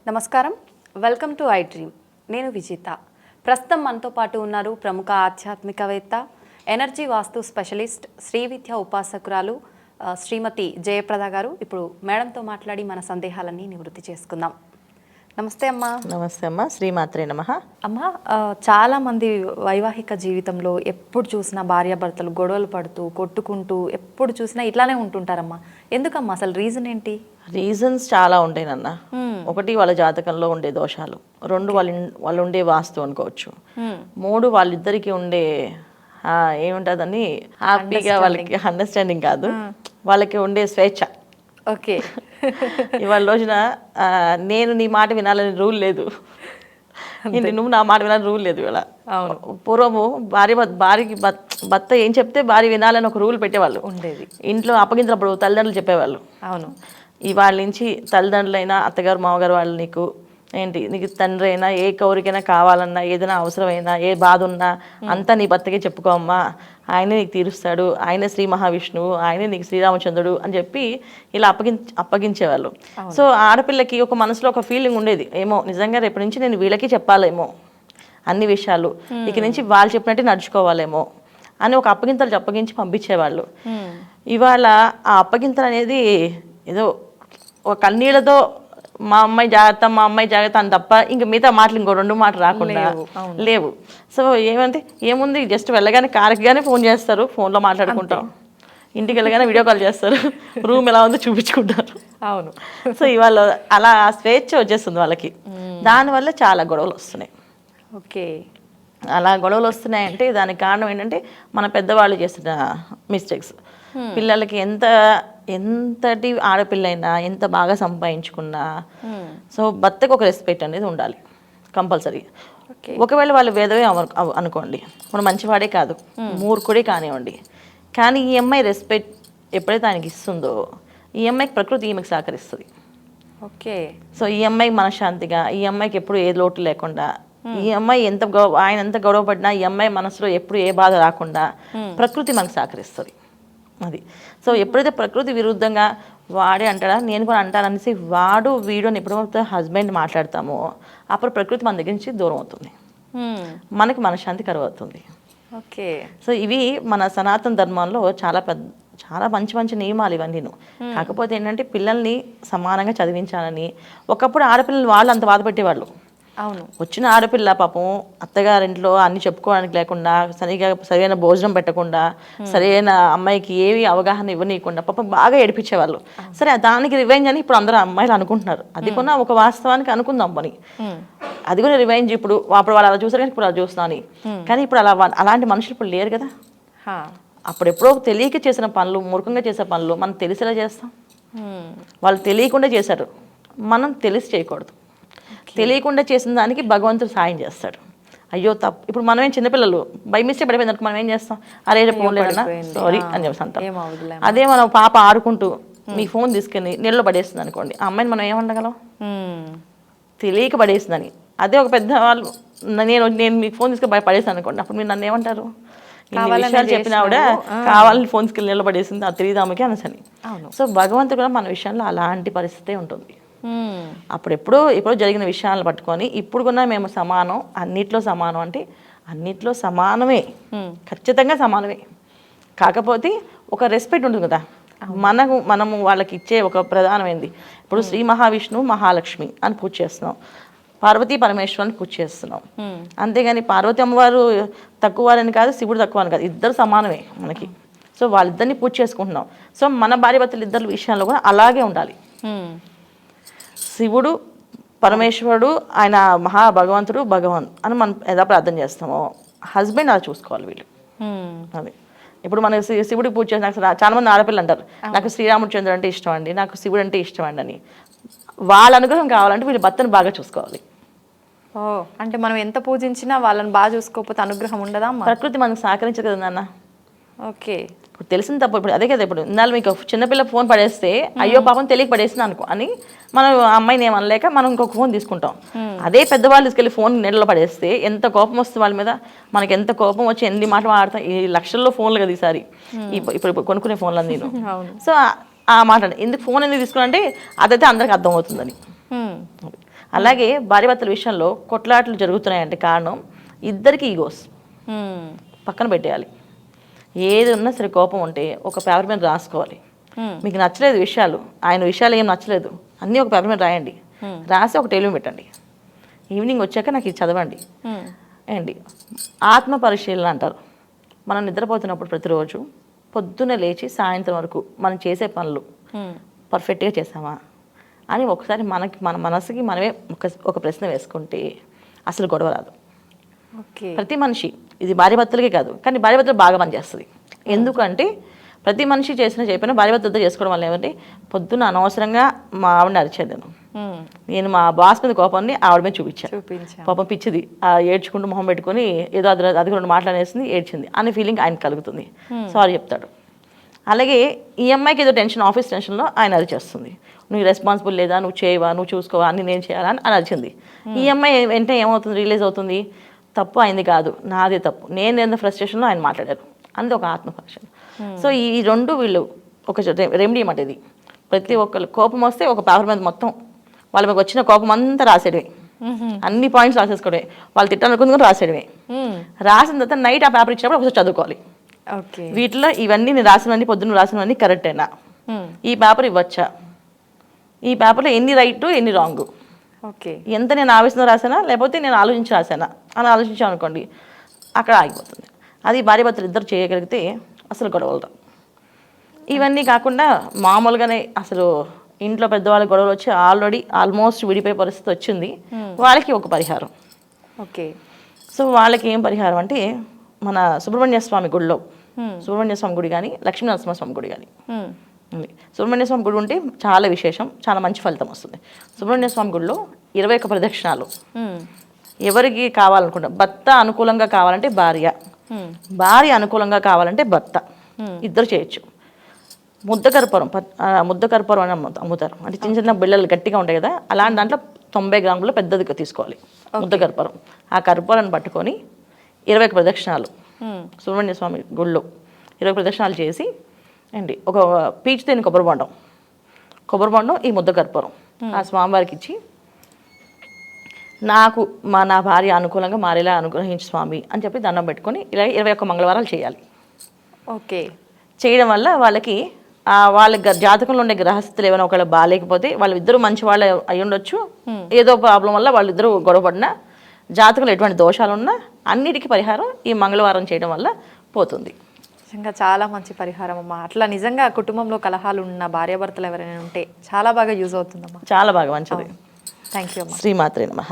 నమస్కారం, welcome to I dream. నేను విజిత. ప్రస్తుతం మనతో పాటు ఉన్నారు ప్రముఖ ఆధ్యాత్మికవేత్త, ఎనర్జీ వాస్తు స్పెషలిస్ట్, శ్రీ విద్య ఉపాసకురాలు శ్రీమతి జయప్రద గారు. ఇప్పుడు మేడంతో మాట్లాడి మన సందేహాలన్నీ నివృత్తి చేసుకుందాం. నమస్తే అమ్మా. నమస్తే అమ్మ. శ్రీమాత్రే నమః. అమ్మ, చాలామంది వైవాహిక జీవితంలో ఎప్పుడు చూసినా భార్యాభర్తలు గొడవలు పడుతూ కొట్టుకుంటూ ఎప్పుడు చూసినా ఇట్లానే ఉంటుంటారమ్మా. ఎందుకమ్మా, అసలు రీజన్ ఏంటి? రీజన్స్ చాలా ఉంటాయి నాన్న. ఒకటి వాళ్ళ జాతకంలో ఉండే దోషాలు, రెండు వాళ్ళు ఉండే వాస్తు అనుకోవచ్చు, మూడు వాళ్ళిద్దరికి ఉండే ఏముంటుందని హ్యాపీగా వాళ్ళకి అండర్స్టాండింగ్ కాదు, వాళ్ళకి ఉండే స్వేచ్ఛ. ఓకే. ఇవాళ రోజున నేను నీ మాట వినాలని రూల్ లేదు, నువ్వు నా మాట వినాలని రూల్ లేదు. ఇవాళ పూర్వము భార్యకి భర్త ఏం చెప్తే భార్య వినాలని ఒక రూల్ పెట్టేవాళ్ళు ఉండేది. ఇంట్లో అప్పగించినప్పుడు తల్లిదండ్రులు చెప్పేవాళ్ళు. అవును. ఇవాళ నుంచి తల్లిదండ్రులైనా అత్తగారు మామగారు వాళ్ళు నీకు తండ్రి అయినా ఏ కౌరికైనా కావాలన్నా ఏదైనా అవసరమైనా ఏ బాధ ఉన్నా అంతా నీ భర్తకే చెప్పుకోమ్మా, ఆయనే నీకు తీరుస్తాడు, ఆయనే శ్రీ మహావిష్ణువు, ఆయనే నీకు శ్రీరామచంద్రుడు అని చెప్పి ఇలా అప్పగించేవాళ్ళు. సో ఆడపిల్లకి ఒక మనసులో ఒక ఫీలింగ్ ఉండేది, ఏమో నిజంగా రేపటి నుంచి నేను వీళ్ళకి చెప్పాలేమో అన్ని విషయాలు, ఇక నుంచి వాళ్ళు చెప్పినట్టు నడుచుకోవాలేమో అని ఒక అప్పగించి పంపించేవాళ్ళు. ఇవాళ ఆ అప్పగింతలు అనేది ఏదో ఒక కన్నీళ్ళతో మా అమ్మాయి జాగ్రత్త అని తప్ప ఇంక మిగతా మాటలు ఇంకో రెండు మాటలు రాకుండా లేవు. సో ఏముంది, జస్ట్ వెళ్ళగానే కార్కి కానీ ఫోన్ చేస్తారు, ఫోన్లో మాట్లాడుకుంటాం, ఇంటికి వెళ్ళగానే వీడియో కాల్ చేస్తారు, రూమ్ ఎలా ఉందో చూపించుకుంటారు. అవును. సో ఇవాళ అలా స్వేచ్ఛ వచ్చేస్తుంది వాళ్ళకి. దానివల్ల చాలా గొడవలు వస్తున్నాయి. ఓకే. అలా గొడవలు వస్తున్నాయంటే దానికి కారణం ఏంటంటే మన పెద్దవాళ్ళు చేసిన మిస్టేక్స్. పిల్లలకి ఎంతటి ఆడపిల్లైనా ఎంత బాగా సంపాదించుకున్నా సో భర్తకు ఒక రెస్పెక్ట్ అనేది ఉండాలి కంపల్సరీ. ఒకవేళ వాళ్ళు వేదవే అనుకోండి, మనం మంచివాడే కాదు, మూర్ఖుడే కానివ్వండి, కానీ ఈ అమ్మాయి రెస్పెక్ట్ ఎప్పుడైతే ఆయనకి ఇస్తుందో ఈ అమ్మాయికి ప్రకృతి ఈమెకి సహకరిస్తుంది. ఓకే. సో ఈ అమ్మాయికి మనశ్శాంతిగా, ఈ అమ్మాయికి ఎప్పుడు ఏ లోటు లేకుండా, ఈ అమ్మాయి ఆయన ఎంత గొడవపడినా ఈ అమ్మాయి మనసులో ఎప్పుడు ఏ బాధ రాకుండా ప్రకృతి మనకు సహకరిస్తుంది. అది. సో ఎప్పుడైతే ప్రకృతి విరుద్ధంగా వాడే అంటాడా నేను కూడా అంటాననేసి వాడు వీడు అని ఎప్పుడైతే హస్బెండ్ మాట్లాడతామో అప్పుడు ప్రకృతి మన దగ్గర నుంచి దూరం అవుతుంది, మనకి మనశ్శాంతి కరువు అవుతుంది. ఓకే. సో ఇవి మన సనాతన ధర్మంలో చాలా మంచి నియమాలు ఇవన్నీ. కాకపోతే ఏంటంటే పిల్లల్ని సమానంగా చదివించాలని, ఒకప్పుడు ఆడపిల్లలు వాళ్ళు అంత బాధ పెట్టేవాళ్ళు. అవును. వచ్చిన ఆడపిల్ల పాపం అత్తగారింట్లో అన్ని చెప్పుకోవడానికి లేకుండా, సరైన భోజనం పెట్టకుండా, సరైన అమ్మాయికి ఏవి అవగాహన ఇవ్వనీయకుండా పాపం బాగా ఏడిపించేవాళ్ళు. సరే దానికి రివెంజ్ అని ఇప్పుడు అందరూ అమ్మాయిలు అనుకుంటున్నారు. అది కూడా ఒక వాస్తవానికి అనుకుందాం పని, అది కూడా రివెంజ్. ఇప్పుడు వాళ్ళు అలా చూసారు కానీ ఇప్పుడు అలా చూస్తున్నాను, కానీ ఇప్పుడు అలాంటి మనుషులు ఇప్పుడు లేరు కదా. అప్పుడు ఎప్పుడో తెలియక చేసిన పనులు, మూర్ఖంగా చేసే పనులు మనం తెలిసేలా చేస్తాం. వాళ్ళు తెలియకుండా చేశారు, మనం తెలిసి చేయకూడదు. తెలియకుండా చేసిన దానికి భగవంతుడు సాయం చేస్తాడు. అయ్యో తప్పు. ఇప్పుడు మనమేం చిన్నపిల్లలు బై మిస్టేక్ పడిపోయింది అనుకో, మనం ఏం చేస్తాం, అరే ఫోన్ లేదన్నా సారీ అని చెప్పి అంటాం. అదే మన పాప ఆడుకుంటూ మీ ఫోన్ తీసుకెళ్ళి నీళ్ళలో పడేస్తుంది అనుకోండి, ఆ అమ్మాయిని మనం ఏమండగలం, తెలియక పడేస్తుందని. అదే ఒక పెద్ద వాళ్ళు నేను మీకు ఫోన్ తీసుకొని పడేస్తాను అనుకోండి, అప్పుడు మీరు నన్ను ఏమంటారు, ఇన్ని విషయాలు చెప్పినా కూడా కావాలని ఫోన్ తీసుకెళ్ళి నీళ్ళలో పడేసింది, అది తెలియదు ఆమెకి అనసని. సో భగవంతుడు కూడా మన విషయంలో అలాంటి పరిస్థితే ఉంటుంది. అప్పుడు ఎప్పుడో జరిగిన విషయాలను పట్టుకొని ఇప్పుడు కూడా మేము సమానం, అన్నిట్లో సమానం అంటే అన్నిట్లో సమానమే, ఖచ్చితంగా సమానమే. కాకపోతే ఒక రెస్పెక్ట్ ఉంటుంది కదా, మనము వాళ్ళకి ఇచ్చే ఒక ప్రధానమైంది. ఇప్పుడు శ్రీ మహావిష్ణువు మహాలక్ష్మి అని పూజ చేస్తున్నాం, పార్వతీ పరమేశ్వరుని పూజ చేస్తున్నాం. అంతేగాని పార్వతి అమ్మవారు తక్కువ వారని కాదు, శివుడు తక్కువ అని కాదు, ఇద్దరు సమానమే మనకి. సో వాళ్ళిద్దరిని పూజ చేసుకుంటున్నాం. సో మన భార్య భర్తలు ఇద్దరు విషయాల్లో కూడా అలాగే ఉండాలి. శివుడు పరమేశ్వరుడు ఆయన మహాభగవంతుడు భగవాన్ అని మనం ఎలా ప్రార్థన చేస్తామో హస్బెండ్ అలా చూసుకోవాలి వీళ్ళు. అది ఇప్పుడు మన శివుడికి పూజ చేసి, నాకు చాలా మంది ఆడపిల్లలు అంటారు నాకు శ్రీరామచంద్రుడు అంటే ఇష్టం అండి, నాకు శివుడు అంటే ఇష్టం అండి అని. వాళ్ళ అనుగ్రహం కావాలంటే వీళ్ళు భర్తను బాగా చూసుకోవాలి. అంటే మనం ఎంత పూజించినా వాళ్ళని బాగా చూసుకోకపోతే అనుగ్రహం ఉండదా? ప్రకృతి మనకు సహకరించదు కదా నాన్న. ఓకే. ఇప్పుడు తెలిసిన తప్పు. ఇప్పుడు అదే కదా, ఇప్పుడు ఇందాక మీకు చిన్నపిల్ల ఫోన్ పడేస్తే అయ్యో పాపం తెలియక పడేసింది అనుకో అని మనం అమ్మాయిని ఏమనలేక మనం ఇంకొక ఫోన్ తీసుకుంటాం. అదే పెద్దవాళ్ళు తీసుకెళ్ళి ఫోన్ నీళ్ళలో పడేస్తే ఎంత కోపం వస్తుంది వాళ్ళ మీద, మనకి ఎంత కోపం వచ్చి ఎన్ని మాటలు ఆడతాం. ఈ లక్షల్లో ఫోన్లు కదా ఈసారి, ఇప్పుడు కొనుక్కునే ఫోన్లు నేను. సో ఆ మాట ఎందుకు ఫోన్ ఎందుకు తీసుకున్నా అంటే అదైతే అందరికి అర్థమవుతుందని. అలాగే భార్యాభర్తల విషయంలో కొట్లాటలు జరుగుతున్నాయంటే కారణం ఇద్దరికి ఈగోస్ పక్కన పెట్టేయాలి. ఏది ఉన్నా సరే కోపం ఉంటే ఒక పేపర్ మీద రాసుకోవాలి. మీకు నచ్చలేదు విషయాలు, ఆయన విషయాలు ఏం నచ్చలేదు, అన్నీ ఒక పేపర్ మీద రాయండి. రాసి ఒక టేబుల్ పెట్టండి. ఈవినింగ్ వచ్చాక నాకు ఇది చదవండి. ఏంటి ఆత్మ పరిశీలన అంటారు. మనం నిద్రపోతున్నప్పుడు ప్రతిరోజు పొద్దున్న లేచి సాయంత్రం వరకు మనం చేసే పనులు పర్ఫెక్ట్గా చేసామా అని ఒకసారి మన మనసుకి మనమే ఒక ప్రశ్న వేసుకుంటే అసలు గొడవ రాదు. ప్రతి మనిషి, ఇది భార్యాభర్తలకే కాదు, కానీ భార్యాభర్తలు బాగా పనిచేస్తుంది. ఎందుకంటే ప్రతి మనిషి చెప్పిన భార్యాభర్తలతో చేసుకోవడం వల్ల ఏమంటే పొద్దున్న అనవసరంగా మా ఆవిడని అరిచేది. నేను మా బాస్ మీద కోపాన్ని ఆవిడ మీద చూపించాను. పాపం పిచ్చిది ఏడ్చుకుంటూ మొహం పెట్టుకుని ఏదో అది రెండు మాట్లాడేసింది, ఏడ్చింది అనే ఫీలింగ్ ఆయనకు కలుగుతుంది. సారీ చెప్తాడు. అలాగే ఈ అమ్మాయికి ఏదో టెన్షన్, ఆఫీస్ టెన్షన్లో ఆయన అరిచేస్తుంది. నువ్వు రెస్పాన్సిబుల్ లేదా, నువ్వు చేయవా, నువ్వు చూసుకోవా, అన్ని నేను చేయాలా అని అరిచింది. ఈ అమ్మాయి వెంటనే ఏమవుతుంది, రిలీజ్ అవుతుంది, తప్పు అయింది కాదు, నాదే తప్పు, నేను ఎంత ఫ్రస్ట్రేషన్లో ఆయన మాట్లాడారు. అంతే ఒక ఆత్మపరీక్ష. సో ఈ రెండు వీళ్ళు ఒక రెమెడీ అన్నమాట. ఇది ప్రతి ఒక్కరు కోపం వస్తే ఒక పేపర్ మీద మొత్తం వాళ్ళ మీకు వచ్చిన కోపం అంతా రాసేయడమే, అన్ని పాయింట్స్ రాసేసుకోవడమే, వాళ్ళు తిట్టాలనుకుంది రాసేయడమే. రాసిన తర్వాత నైట్ ఆ పేపర్ ఇచ్చినప్పుడు ఒకసారి చదువుకోవాలి. వీటిలో ఇవన్నీ నేను రాసినవన్నీ, పొద్దున్న రాసినవన్నీ కరెక్టేనా, ఈ పేపర్ ఇవ్వచ్చా, ఈ పేపర్లో ఎన్ని రైట్ ఎన్ని రాంగ్, ఎంత నేను ఆవేశంతో రాసానా లేకపోతే నేను ఆలోచించి రాసానా అని ఆలోచించాను అనుకోండి, అక్కడ ఆగిపోతుంది. అది భార్యాభర్తలు ఇద్దరు చేయగలిగితే అసలు గొడవలు రావు. ఇవన్నీ కాకుండా మామూలుగానే అసలు ఇంట్లో పెద్దవాళ్ళ గొడవలు వచ్చి ఆల్మోస్ట్ విడిపోయే పరిస్థితి వచ్చింది, వాళ్ళకి ఒక పరిహారం. సో వాళ్ళకి ఏం పరిహారం అంటే మన సుబ్రహ్మణ్య స్వామి గుడిలో, సుబ్రహ్మణ్య స్వామి గుడి కానీ లక్ష్మీనరసింహస్వామి గుడి కానీ, సుబ్రహ్మణ్య స్వామి గుడి ఉంటే చాలా విశేషం, చాలా మంచి ఫలితం వస్తుంది. సుబ్రహ్మణ్య స్వామి గుడిలో 21 ప్రదక్షిణాలు ఎవరికి కావాలనుకుంటా, భర్త అనుకూలంగా కావాలంటే భార్య, భార్య అనుకూలంగా కావాలంటే భర్త, ఇద్దరు చేయొచ్చు. ముద్దకర్పూరం అని అమ్ముతారు, అంటే చిన్న చిన్న బిళ్ళలు గట్టిగా ఉంటాయి కదా, అలాంటి దాంట్లో 90 గ్రాములు పెద్దది తీసుకోవాలి ముద్దకర్పూరం. ఆ కర్పూరాన్ని పట్టుకొని 21 ప్రదక్షిణాలు సుబ్రహ్మణ్య స్వామి గుళ్ళో 20 ప్రదక్షిణాలు చేసి అండి ఒక పీచు తేనె కొబ్బరి బొండం ఈ ముద్దకర్పూరం ఆ స్వామివారికి ఇచ్చి, నాకు నా భార్య అనుకూలంగా మారేలా అనుగ్రహించు స్వామి అని చెప్పి దండం పెట్టుకొని ఇలా 21 మంగళవారాలు చేయాలి. చేయడం వల్ల వాళ్ళకి వాళ్ళ జాతకంలో ఉండే గ్రహస్థితులు ఏమైనా ఒకవేళ బాగాలేకపోతే, వాళ్ళిద్దరూ మంచి వాళ్ళు అయి ఉండొచ్చు, ఏదో ప్రాబ్లం వల్ల వాళ్ళిద్దరూ గొడవపడినా, జాతకంలో ఎటువంటి దోషాలు ఉన్నా అన్నిటికీ పరిహారం ఈ మంగళవారం చేయడం వల్ల పోతుంది. నిజంగా చాలా మంచి పరిహారం అమ్మా. అట్లా నిజంగా కుటుంబంలో కలహాలు ఉన్న భార్యాభర్తలు ఎవరైనా ఉంటే చాలా బాగా యూజ్ అవుతుందమ్మా. చాలా బాగా మంచిది. థ్యాంక్ యూ అమ్మా. శ్రీమాత్రే నమః.